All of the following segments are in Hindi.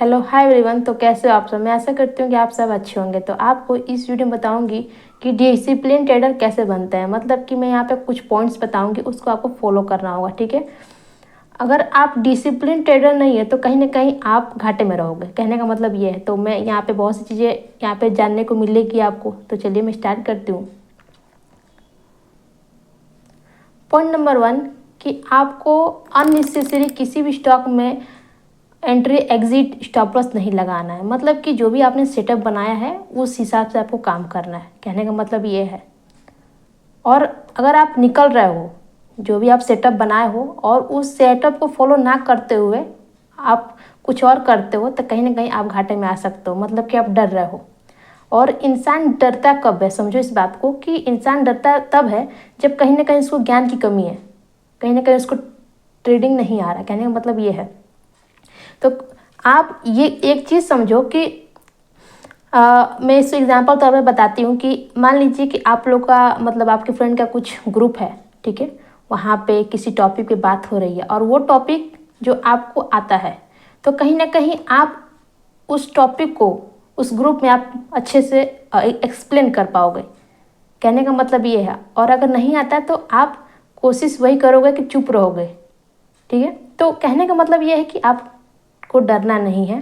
Hello hi everyone. तो कैसे हो आप सब? मैं आशा करती हूँ कि आप सब अच्छे होंगे। तो आपको इस वीडियो में बताऊंगी कि डिसिप्लिन ट्रेडर कैसे बनते हैं। मतलब कि मैं यहाँ पे कुछ पॉइंट्स बताऊंगी, उसको आपको फॉलो करना होगा, ठीक है। अगर आप डिसिप्लिन ट्रेडर नहीं है तो कहीं ना कहीं आप घाटे में रहोगे, कहने का मतलब ये है। तो मैं यहाँ पे बहुत सी चीज़ें यहाँ पे जानने को मिलेगी आपको। तो चलिए मैं स्टार्ट करती हूँ। पॉइंट नंबर 1 कि आपको अननेसेसरी किसी भी स्टॉक में एंट्री एग्जिट स्टॉप लॉस नहीं लगाना है। मतलब कि जो भी आपने सेटअप बनाया है उस हिसाब से आपको काम करना है, कहने का मतलब ये है। और अगर आप निकल रहे हो, जो भी आप सेटअप बनाए हो और उस सेटअप को फॉलो ना करते हुए आप कुछ और करते हो तो कहीं ना कहीं आप घाटे में आ सकते हो। मतलब कि आप डर रहे हो। और इंसान डरता कब है, समझो इस बात को कि इंसान डरता तब है जब कहीं ना कहीं उसको ज्ञान की कमी है, कहीं ना कहीं उसको ट्रेडिंग नहीं आ रहा, कहने का मतलब ये है। तो आप ये एक चीज़ समझो कि मैं इस एग्जांपल तौर पे बताती हूँ कि मान लीजिए कि आप लोग का मतलब आपके फ्रेंड का कुछ ग्रुप है, ठीक है। वहाँ पे किसी टॉपिक पे बात हो रही है और वो टॉपिक जो आपको आता है, तो कहीं ना कहीं आप उस टॉपिक को उस ग्रुप में आप अच्छे से एक्सप्लेन कर पाओगे, कहने का मतलब ये है। और अगर नहीं आता तो आप कोशिश वही करोगे कि चुप रहोगे, ठीक है। तो कहने का मतलब ये है कि आपको डरना नहीं है,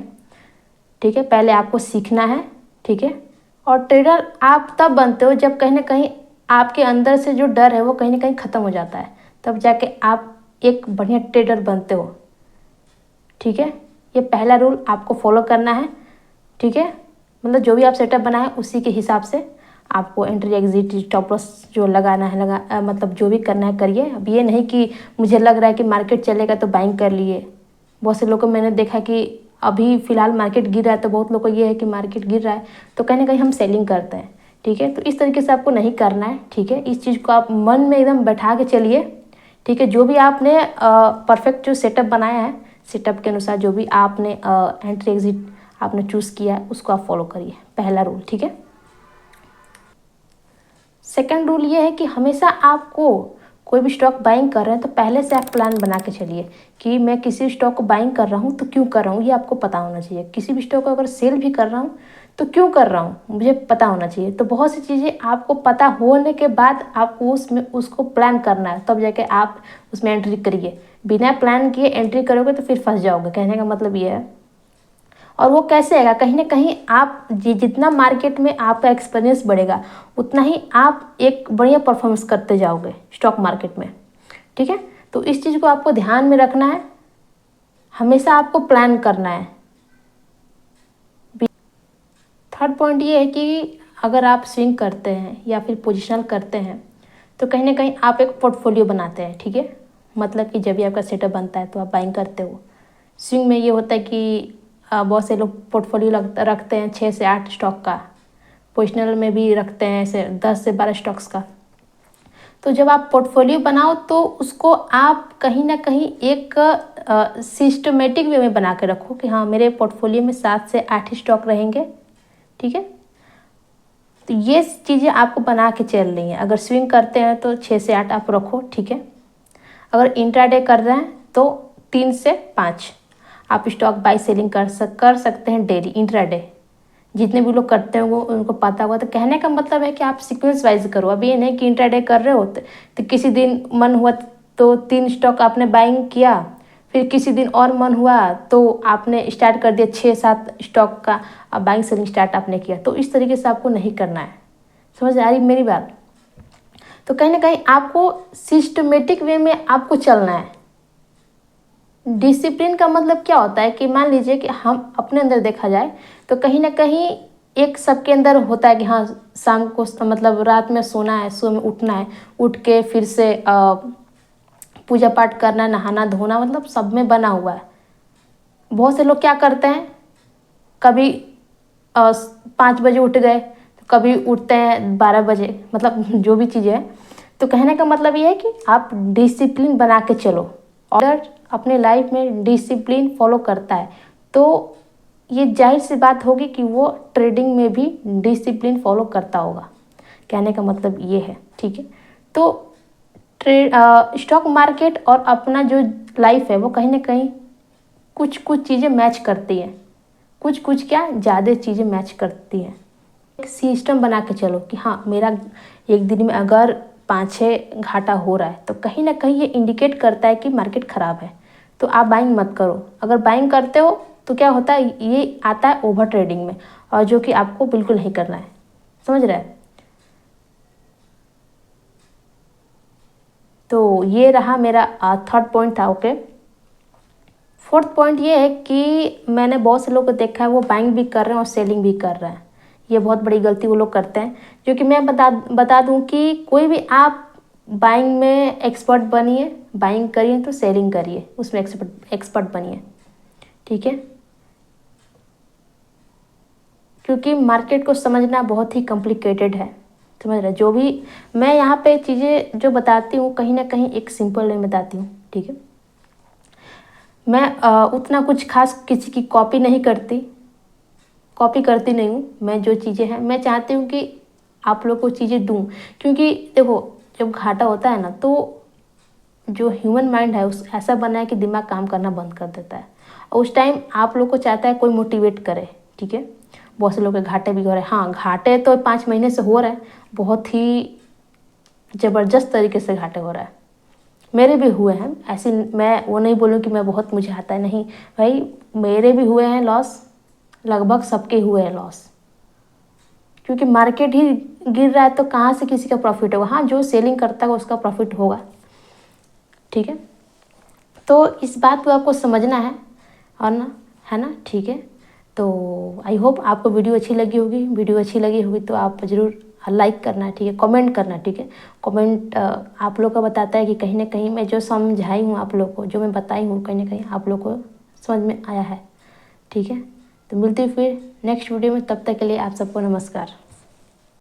ठीक है। पहले आपको सीखना है, ठीक है। और ट्रेडर आप तब बनते हो जब कहीं ना कहीं आपके अंदर से जो डर है वो कहीं ना कहीं ख़त्म हो जाता है, तब जाके आप एक बढ़िया ट्रेडर बनते हो, ठीक है। ये पहला रूल आपको फॉलो करना है, ठीक है। मतलब जो भी आप सेटअप बनाए उसी के हिसाब से आपको एंट्री एग्जिट स्टॉप लॉस जो लगाना है मतलब जो भी करना है करिए। अब ये नहीं कि मुझे लग रहा है कि मार्केट चलेगा तो बाइंग कर लिए। बहुत से लोगों को मैंने देखा कि अभी फ़िलहाल मार्केट गिर रहा है तो बहुत लोग को ये है कि मार्केट गिर रहा है तो कहीं ना कहीं हम सेलिंग करते हैं, ठीक है। तो इस तरीके से आपको नहीं करना है, ठीक है। इस चीज़ को आप मन में एकदम बैठा के चलिए, ठीक है। जो भी आपने परफेक्ट जो सेटअप बनाया है, सेटअप के अनुसार जो भी आपने एंट्री एग्जिट आपने चूज़ किया है उसको आप फॉलो करिए, पहला रूल, ठीक है। सेकंड रूल ये है कि हमेशा आपको कोई भी स्टॉक बाइंग कर रहे हैं तो पहले से आप प्लान बना के चलिए कि मैं किसी स्टॉक को बाइंग कर रहा हूँ तो क्यों कर रहा हूँ, ये आपको पता होना चाहिए। किसी भी स्टॉक को अगर सेल भी कर रहा हूँ तो क्यों कर रहा हूँ, मुझे पता होना चाहिए। तो बहुत सी चीज़ें आपको पता होने के बाद आपको उसमें उसको प्लान करना है, तब जाके आप उसमें एंट्री करिए। बिना प्लान किए एंट्री करोगे तो फिर फंस जाओगे, कहने का मतलब ये है। और वो कैसे आएगा, कहीं ना कहीं आप जितना मार्केट में आपका एक्सपीरियंस बढ़ेगा उतना ही आप एक बढ़िया परफॉर्मेंस करते जाओगे स्टॉक मार्केट में, ठीक है। तो इस चीज़ को आपको ध्यान में रखना है, हमेशा आपको प्लान करना है। थर्ड पॉइंट ये है कि अगर आप स्विंग करते हैं या फिर पोजिशनल करते हैं तो कहीं ना कहीं आप एक पोर्टफोलियो बनाते हैं, ठीक है। मतलब कि जब भी आपका सेटअप बनता है तो आप बाइंग करते हो। स्विंग में ये होता है कि बहुत से लोग पोर्टफोलियो रखते हैं 6 से 8 स्टॉक का, पोजिशनल में भी रखते हैं ऐसे 10 से 12 स्टॉक्स का। तो जब आप पोर्टफोलियो बनाओ तो उसको आप कहीं ना कहीं एक सिस्टमेटिक वे में बना के रखो कि हाँ मेरे पोर्टफोलियो में 7 से 8 स्टॉक रहेंगे, ठीक है। तो ये चीज़ें आपको बना के चल रही हैं। अगर स्विंग करते हैं तो 6 से 8 आप रखो, ठीक है। अगर इंट्राडे कर रहे हैं तो 3 से 5 आप स्टॉक बाई सेलिंग कर सकते हैं डेली इंट्राडे। जितने भी लोग करते हैं वो उनको पता होगा। तो कहने का मतलब है कि आप सीक्वेंस वाइज करो। अब ये नहीं कि इंट्राडे कर रहे हो तो किसी दिन मन हुआ तो 3 स्टॉक आपने बाइंग किया, फिर किसी दिन और मन हुआ तो आपने स्टार्ट कर दिया 6-7 स्टॉक का बाइंग सेलिंग स्टार्ट आपने किया। तो इस तरीके से आपको नहीं करना है, समझ आ रही मेरी बात। तो कहीं ना कहीं आपको सिस्टमेटिक वे में आपको चलना है। डिसिप्लिन का मतलब क्या होता है कि मान लीजिए कि हम अपने अंदर देखा जाए तो कहीं ना कहीं एक सबके अंदर होता है कि हाँ शाम को मतलब रात में सोना है, सुबह में उठना है, उठ के फिर से पूजा पाठ करना, नहाना धोना, मतलब सब में बना हुआ है। बहुत से लोग क्या करते हैं, कभी 5 बजे उठ गए तो कभी उठते हैं 12 बजे, मतलब जो भी चीज़ें है। तो कहने का मतलब ये है कि आप डिसिप्लिन बना के चलो। और अपने लाइफ में डिसिप्लिन फॉलो करता है तो ये जाहिर सी बात होगी कि वो ट्रेडिंग में भी डिसिप्लिन फॉलो करता होगा, कहने का मतलब ये है, ठीक है। तो स्टॉक मार्केट और अपना जो लाइफ है वो कहीं ना कहीं कुछ कुछ चीज़ें मैच करती हैं। कुछ कुछ क्या ज़्यादा चीज़ें मैच करती हैं। एक सिस्टम बना के चलो कि हाँ मेरा एक दिन में अगर 5-6 घाटा हो रहा है तो कहीं ना कहीं ये इंडिकेट करता है कि मार्केट ख़राब है, तो आप बाइंग मत करो। अगर बाइंग करते हो तो क्या होता है, ये आता है ओवर ट्रेडिंग में, और जो कि आपको बिल्कुल नहीं करना है। समझ रहे हैं? तो ये रहा मेरा थर्ड पॉइंट था। ओके, फोर्थ पॉइंट ये है कि मैंने बहुत से लोगों को देखा है वो बाइंग भी कर रहे हैं और सेलिंग भी कर रहे हैं। ये बहुत बड़ी गलती वो लोग करते हैं, जो कि मैं बता दूं कि कोई भी आप बाइंग में एक्सपर्ट बनिए, बाइंग करिए तो सेलिंग करिए, उसमें एक्सपर्ट बनिए, ठीक है। क्योंकि मार्केट को समझना बहुत ही कॉम्प्लिकेटेड है। समझ रहे? जो भी मैं यहाँ पे चीज़ें जो बताती हूँ कहीं ना कहीं एक सिंपल वे में बताती हूँ, ठीक है। मैं उतना कुछ खास किसी की कॉपी नहीं करती, कॉपी करती नहीं हूँ। मैं जो चीज़ें हैं मैं चाहती हूँ कि आप लोग को चीज़ें दूँ, क्योंकि देखो जब घाटा होता है ना तो जो ह्यूमन माइंड है उस ऐसा बना है कि दिमाग काम करना बंद कर देता है, और उस टाइम आप लोग को चाहता है कोई मोटिवेट करे, ठीक है। बहुत से लोग के घाटे भी हो रहे हैं, हाँ घाटे तो 5 महीने से हो रहा है, बहुत ही ज़बरदस्त तरीके से घाटे हो रहा है। मेरे भी हुए हैं, ऐसी मैं वो नहीं बोलूँ कि मैं बहुत मुझे आता है, नहीं भाई मेरे भी हुए हैं लॉस, लगभग सबके हुए हैं लॉस। क्योंकि मार्केट ही गिर रहा है तो कहाँ से किसी का प्रॉफिट होगा। हाँ जो सेलिंग करता है उसका प्रॉफिट होगा, ठीक है। तो इस बात को आपको समझना है, और ना है ना, ठीक है। तो आई होप आपको वीडियो अच्छी लगी होगी। वीडियो अच्छी लगी होगी तो आप ज़रूर लाइक करना, ठीक है, कमेंट करना, ठीक है। कमेंट आप लोग का बताता है कि कहीं ना कहीं मैं जो समझाई हूँ आप लोग को, जो मैं बताई हूँ कहीं ना कहीं आप लोग को समझ में आया है, ठीक है। तो मिलती हूँ फिर नेक्स्ट वीडियो में, तब तक के लिए आप सबको नमस्कार।